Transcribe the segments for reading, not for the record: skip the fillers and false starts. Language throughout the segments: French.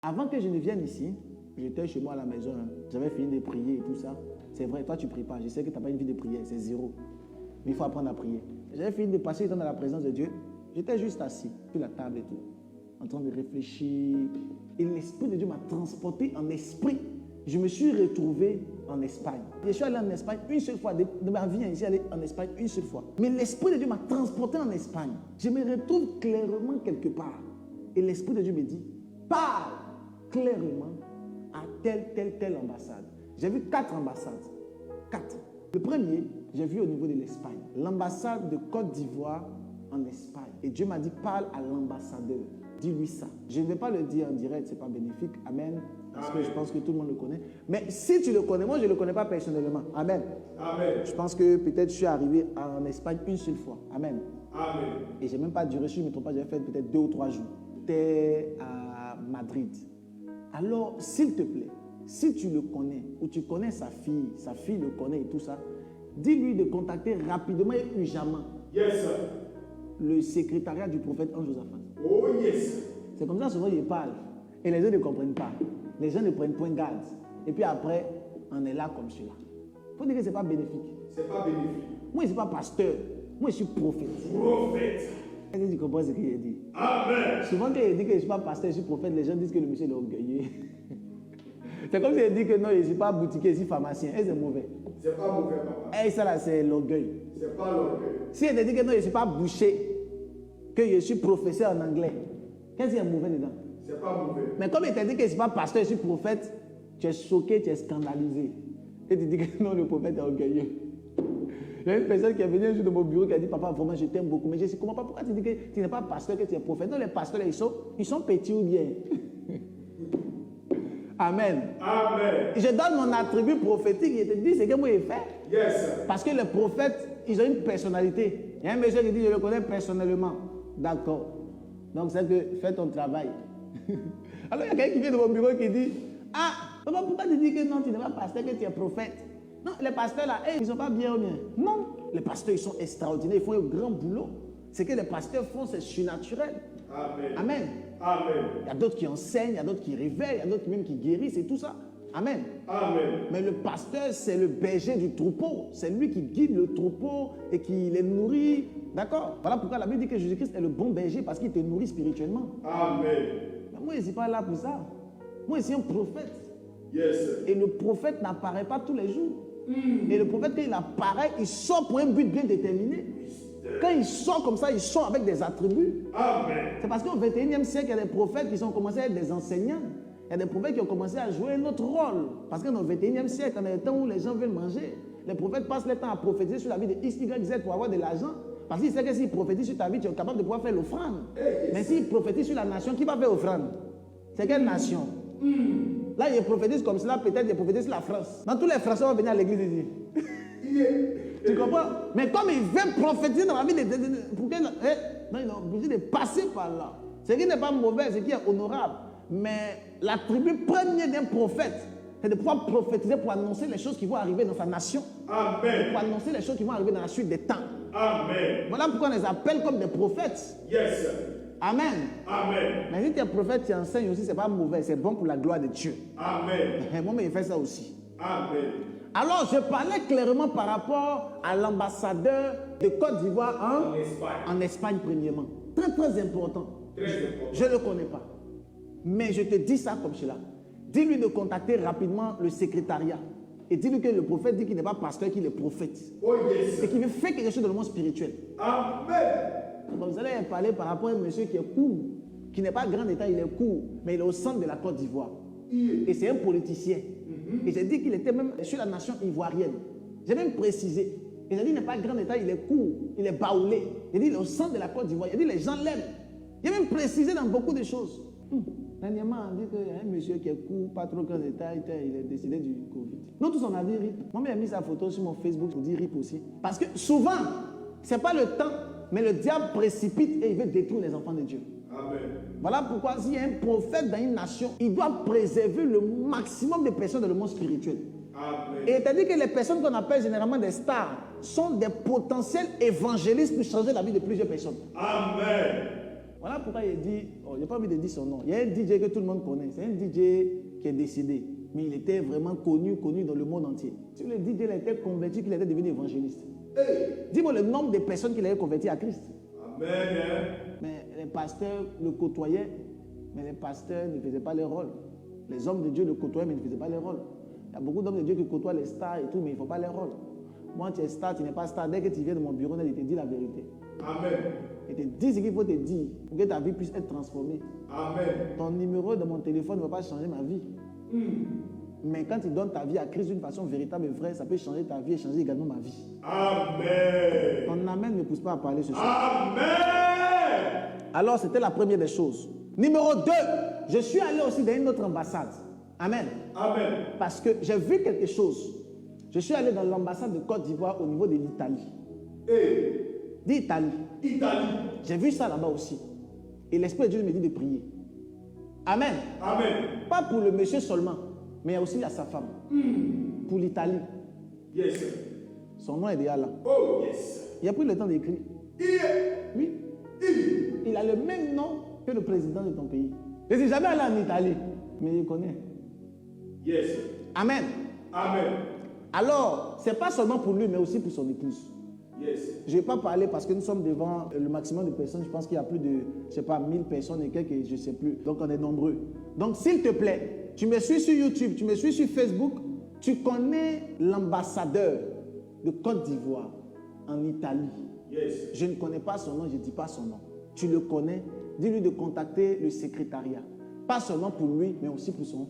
Avant que je ne vienne ici, j'étais chez moi à la maison, hein. J'avais fini de prier et tout ça. C'est vrai, toi tu ne pries pas. Je sais que tu n'as pas une vie de prière, c'est zéro. Mais il faut apprendre à prier. J'avais fini de passer le temps dans la présence de Dieu. J'étais juste assis sur la table et tout, en train de réfléchir. Et l'Esprit de Dieu m'a transporté en esprit. Je me suis retrouvé en Espagne. Je suis allé en Espagne une seule fois. De ma vie, je suis allé en Espagne une seule fois. Mais l'Esprit de Dieu m'a transporté en Espagne. Je me retrouve clairement quelque part. Et l'Esprit de Dieu me dit, parle clairement à telle ambassade. J'ai vu 4 ambassades. 4. Le premier, j'ai vu au niveau de l'Espagne. L'ambassade de Côte d'Ivoire en Espagne. Et Dieu m'a dit, parle à l'ambassadeur. Dis-lui ça. Je ne vais pas le dire en direct, ce n'est pas bénéfique. Amen. Parce que je pense que tout le monde le connaît. Mais si tu le connais, moi je ne le connais pas personnellement. Amen. Amen. Je pense que peut-être je suis arrivé en Espagne une seule fois. Amen. Amen. Et je n'ai même pas duré, si je ne me trompe pas, j'ai fait peut-être 2 ou 3 jours. J'étais à Madrid. Alors, s'il te plaît, si tu le connais, ou tu connais sa fille le connaît et tout ça, dis-lui de contacter rapidement et urgemment Yes, sir. le secrétariat du prophète Anne-Josaphat. Oh, yes. C'est comme ça souvent il parle. Et les gens ne comprennent pas. Les gens ne prennent point garde. Et puis après, on est là comme cela. Il faut dire que ce n'est pas bénéfique. C'est pas bénéfique. Moi, je ne suis pas pasteur. Moi, je suis prophète. Prophète. Est-ce que tu comprends ce qu'il a dit? Amen. Souvent, quand il dit que je ne suis pas pasteur, je suis prophète, les gens disent que le monsieur est orgueilleux. C'est comme s'il dit que non, je ne suis pas boutiquier, je suis pharmacien. Et c'est mauvais. C'est pas mauvais, papa. Et ça là, c'est l'orgueil. C'est pas l'orgueil. Si elle te dit que non, je ne suis pas boucher, que je suis professeur en anglais, qu'est-ce qu'il y a de mauvais dedans? C'est pas mauvais. Mais comme il t'a dit que je ne suis pas pasteur, je suis prophète, tu es choqué, tu es scandalisé. Et tu dis que non, le prophète est orgueilleux. Il y a une personne qui est venue un jour de mon bureau qui a dit, papa, vraiment, je t'aime beaucoup. Mais je ne comprends pas pourquoi tu dis que tu n'es pas pasteur, que tu es prophète. Non, les pasteurs, ils sont petits ou bien. Amen. Amen. Je donne mon attribut prophétique et te dis ce que moi j'ai fait. Yes, sir. Parce que les prophètes, ils ont une personnalité. Il y a un monsieur qui dit, je le connais personnellement. D'accord. Donc c'est que fais ton travail. Alors il y a quelqu'un qui vient de mon bureau qui dit, ah, papa, pourquoi tu dis que non, tu n'es pas pasteur, que tu es prophète? Non, les pasteurs là, ils ne sont pas bien ou bien? Non, les pasteurs, ils sont extraordinaires, ils font un grand boulot. Ce que les pasteurs font, c'est surnaturel. Amen. Amen. Amen. Il y a d'autres qui enseignent, il y a d'autres qui réveillent, il y a d'autres même qui guérissent et tout ça. Amen. Amen. Mais le pasteur, c'est le berger du troupeau. C'est lui qui guide le troupeau et qui les nourrit. D'accord? Voilà pourquoi la Bible dit que Jésus-Christ est le bon berger parce qu'il te nourrit spirituellement. Amen. Mais moi, je ne suis pas là pour ça. Moi, je suis un prophète. Yes, sir. Et le prophète n'apparaît pas tous les jours. Et le prophète, quand il apparaît, il sort pour un but bien déterminé. Quand il sort comme ça, il sort avec des attributs. Amen. C'est parce qu'au 21e siècle, il y a des prophètes qui ont commencé à être des enseignants. Il y a des prophètes qui ont commencé à jouer un autre rôle. Parce que dans le 21e siècle, on est le temps où les gens veulent manger. Les prophètes passent le temps à prophétiser sur la vie de X, Y, Z pour avoir de l'argent. Parce qu'ils savent que s'ils prophétisent sur ta vie, tu es capable de pouvoir faire l'offrande. Mais s'ils prophétisent sur la nation, qui va faire l'offrande? C'est quelle nation? Là, ils prophétisent comme cela, peut-être ils prophétisent sur la France. Dans tous les Français vont venir à l'église ici. Tu comprends? Mais comme ils veulent prophétiser dans la vie pour que, non, ils ont obligé de passer par là. Ce qui n'est pas mauvais, ce qui est honorable. Mais l'attribut premier d'un prophète, c'est de pouvoir prophétiser pour annoncer les choses qui vont arriver dans sa nation. Amen. Pour annoncer les choses qui vont arriver dans la suite des temps. Amen. Voilà pourquoi on les appelle comme des prophètes. Yes, sir. Amen. Amen. Mais si tu es prophète, tu enseignes aussi, ce n'est pas mauvais, c'est bon pour la gloire de Dieu. Amen. Moi, mais il fait ça aussi. Amen. Alors, je parlais clairement par rapport à l'ambassadeur de Côte d'Ivoire en Espagne, premièrement. Très, très important. Très important. Je ne le connais pas. Mais je te dis ça comme cela. Dis-lui de contacter rapidement le secrétariat. Et dis-lui que le prophète dit qu'il n'est pas pasteur, qu'il est prophète. Oh, yes, Et sir. qu'il veut faire quelque chose dans le monde spirituel. Amen. Donc, vous allez parler par rapport à un monsieur qui est court, qui n'est pas grand d'état, il est court, mais il est au centre de la Côte d'Ivoire. Et c'est un politicien. Et j'ai dit qu'il était même sur la nation ivoirienne. J'ai même précisé. Et j'ai dit, il n'est pas grand d'état, il est court, il est baoulé. J'ai dit, il est au centre de la Côte d'Ivoire. J'ai dit, les gens l'aiment. J'ai même précisé dans beaucoup de choses. Dernièrement, on dit qu'il y a un monsieur qui est court, pas trop grand d'état, il est décédé du Covid. Nous tous, on a dit RIP. Moi, j'ai mis sa photo sur mon Facebook pour dire RIP aussi. Parce que souvent, ce n'est pas le temps, mais le diable précipite et il veut détruire les enfants de Dieu. Amen. Voilà pourquoi s'il y a un prophète dans une nation, il doit préserver le maximum de personnes dans le monde spirituel. Amen. Et c'est-à-dire que les personnes qu'on appelle généralement des stars sont des potentiels évangélistes pour changer la vie de plusieurs personnes. Amen. Voilà pourquoi il dit, j'ai pas envie de dire son nom. Il y a un DJ que tout le monde connaît. C'est un DJ qui est décédé. Mais il était vraiment connu dans le monde entier. Si le DJ il a été converti, qu'il était devenu évangéliste. Dis-moi le nombre de personnes qu'il avait converti à Christ. Amen. Mais les pasteurs le côtoyaient, mais les pasteurs ne faisaient pas leur rôle. Les hommes de Dieu le côtoyaient, mais ils ne faisaient pas leur rôle. Il y a beaucoup d'hommes de Dieu qui côtoient les stars et tout, mais ils ne font pas leur rôle. Moi, tu es star, tu n'es pas star. Dès que tu viens de mon bureau, il te dit la vérité. Amen. Il te dit ce qu'il faut te dire pour que ta vie puisse être transformée. Amen. Ton numéro de mon téléphone ne va pas changer ma vie. Mais quand tu donnes ta vie à Christ d'une façon véritable et vraie, ça peut changer ta vie et changer également ma vie. Amen. Ton amen ne pousse pas à parler ce soir. Amen. Alors, c'était la première des choses. Numéro 2, je suis allé aussi dans une autre ambassade. Amen. Amen. Parce que j'ai vu quelque chose. Je suis allé dans l'ambassade de Côte d'Ivoire au niveau de l'Italie. D'Italie. Italie. J'ai vu ça là-bas aussi. Et l'Esprit de Dieu me dit de prier. Amen. Amen. Pas pour le monsieur seulement, mais aussi à sa femme. Pour l'Italie. Yes. Son nom est déjà là. Oh, yes. Il a pris le temps d'écrire. Oui. Il a le même nom que le président de ton pays. Je ne suis jamais allé en Italie, mais il connaît. Yes. Amen. Amen. Alors, ce n'est pas seulement pour lui, mais aussi pour son épouse. Yes. Je ne vais pas parler parce que nous sommes devant le maximum de personnes. Je pense qu'il y a plus de, je ne sais pas, 1000 personnes et quelques, je ne sais plus. Donc, on est nombreux. Donc, s'il te plaît, tu me suis sur YouTube, tu me suis sur Facebook, tu connais l'ambassadeur de Côte d'Ivoire en Italie. Yes. Je ne connais pas son nom, je ne dis pas son nom. Tu le connais, dis-lui de contacter le secrétariat. Pas seulement pour lui, mais aussi pour son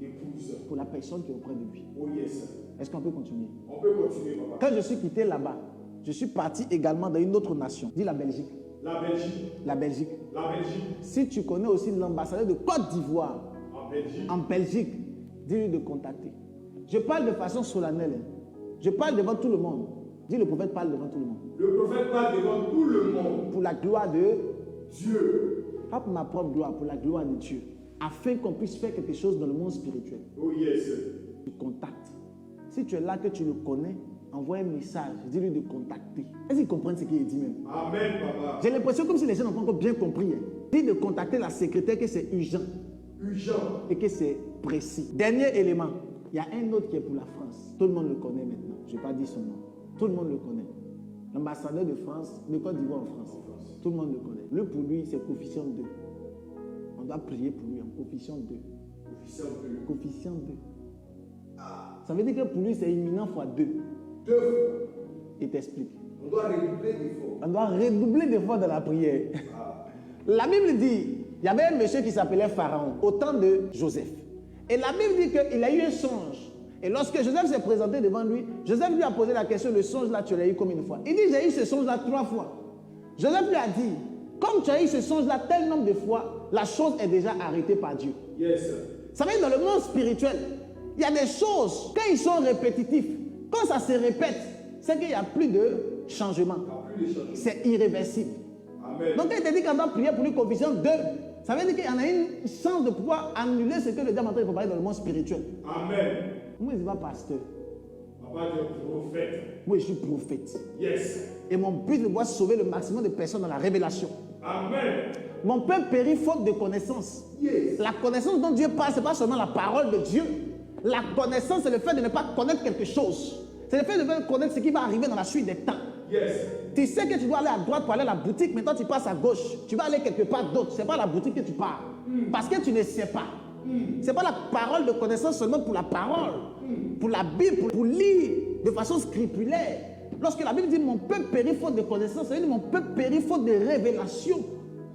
Épouse. pour la personne qui est auprès de lui. Oh, yes. Est-ce qu'on peut continuer? On peut continuer, papa. Quand je suis quitté là-bas, je suis parti également dans une autre nation. Dis la Belgique. La Belgique. La Belgique. La Belgique. Si tu connais aussi l'ambassadeur de Côte d'Ivoire En Belgique. dis-lui de contacter. Je parle de façon solennelle. Je parle devant tout le monde. Dis le prophète parle devant tout le monde. Le prophète parle devant tout le monde. Pour la gloire de Dieu. pas pour ma propre gloire, pour la gloire de Dieu. Afin qu'on puisse faire quelque chose dans le monde spirituel. Oh, yes. Tu contactes. Si tu es là, que tu le connais, envoie un message, dis-lui de contacter. Est-ce qu'ils comprennent ce qu'il dit même? Amen, papa. J'ai l'impression comme si les gens n'ont pas encore bien compris. Dis de contacter la secrétaire que c'est urgent Urgent. et que c'est précis. Dernier élément, il y a un autre qui est pour la France. Tout le monde le connaît maintenant. Je ne vais pas dire son nom. Tout le monde le connaît. L'ambassadeur de France, de Côte d'Ivoire en France. Tout le monde le connaît. Le pour lui, c'est coefficient 2. On doit prier pour lui en coefficient 2. Officiel de Coefficient 2. Ça veut dire que pour lui, c'est imminent fois 2. 2 fois. Il t'explique. On doit redoubler d'efforts. On doit redoubler d'efforts dans la prière. La Bible dit, il y avait un monsieur qui s'appelait Pharaon, au temps de Joseph. Et la Bible dit qu'il a eu un songe. Et lorsque Joseph s'est présenté devant lui, Joseph lui a posé la question, le songe là, tu l'as eu combien de fois? Il dit, j'ai eu ce songe là 3 fois. Joseph lui a dit, comme tu as eu ce songe là tel nombre de fois, la chose est déjà arrêtée par Dieu. Yes. Ça veut dire dans le monde spirituel, il y a des choses, quand ils sont répétitifs, quand ça se répète, c'est qu'il n'y a plus de changement. Il n'y a plus de changement. C'est irréversible. Amen. Donc quand il te dit qu'on doit prier pour lui coefficient 2, ça veut dire qu'il y en a une chance de pouvoir annuler ce que le diable est en train de préparer dans le monde spirituel. Amen. Moi, je ne suis pas pasteur. Papa, tu es prophète. Moi, je suis prophète. Yes. Et mon but, c'est de pouvoir sauver le maximum de personnes dans la révélation. Amen. Mon peuple périt faute de connaissance. Yes. La connaissance dont Dieu parle, ce n'est pas seulement la parole de Dieu. La connaissance, c'est le fait de ne pas connaître quelque chose. C'est le fait de ne pas connaître ce qui va arriver dans la suite des temps. Yes. Tu sais que tu dois aller à droite pour aller à la boutique, maintenant tu passes à gauche. Tu vas aller quelque part d'autre. Ce n'est pas la boutique que tu pars. Parce que tu ne sais pas. Ce n'est pas la parole de connaissance seulement pour la parole. Pour la Bible, pour lire de façon scrupulaire. Lorsque la Bible dit mon peuple périt faute de connaissance, ça veut dire mon peuple périt faute de révélation.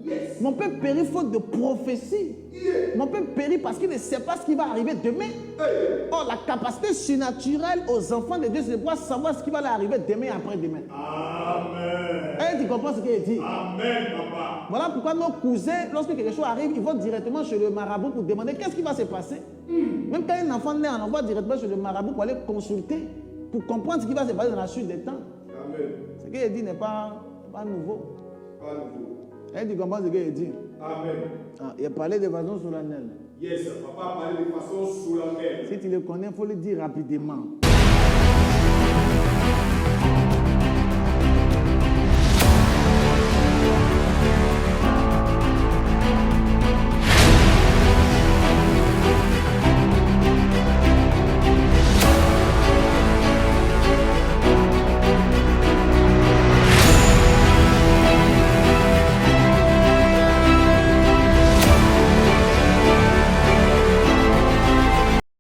Yes. Mon peuple périt faute de prophétie. Yeah. Mon peuple périt parce qu'il ne sait pas ce qui va arriver demain. Hey. Or, la capacité surnaturelle aux enfants de Dieu, c'est de pouvoir savoir ce qui va leur arriver demain et après-demain. Amen. Et tu comprends ce qu'il dit? Amen, papa. Voilà pourquoi nos cousins, lorsque quelque chose arrive, ils vont directement chez le marabout pour demander qu'est-ce qui va se passer. Même quand un enfant naît, on envoie directement chez le marabout pour aller consulter, pour comprendre ce qui va se passer dans la suite des temps. Amen. Ce qu'il dit n'est pas nouveau. Pas nouveau. Et tu comprends ce qu'il dit? Amen. Ah, il a parlé de façon solennelle. Yes, papa a parlé de façon solennelle. Si tu le connais, il faut le dire rapidement.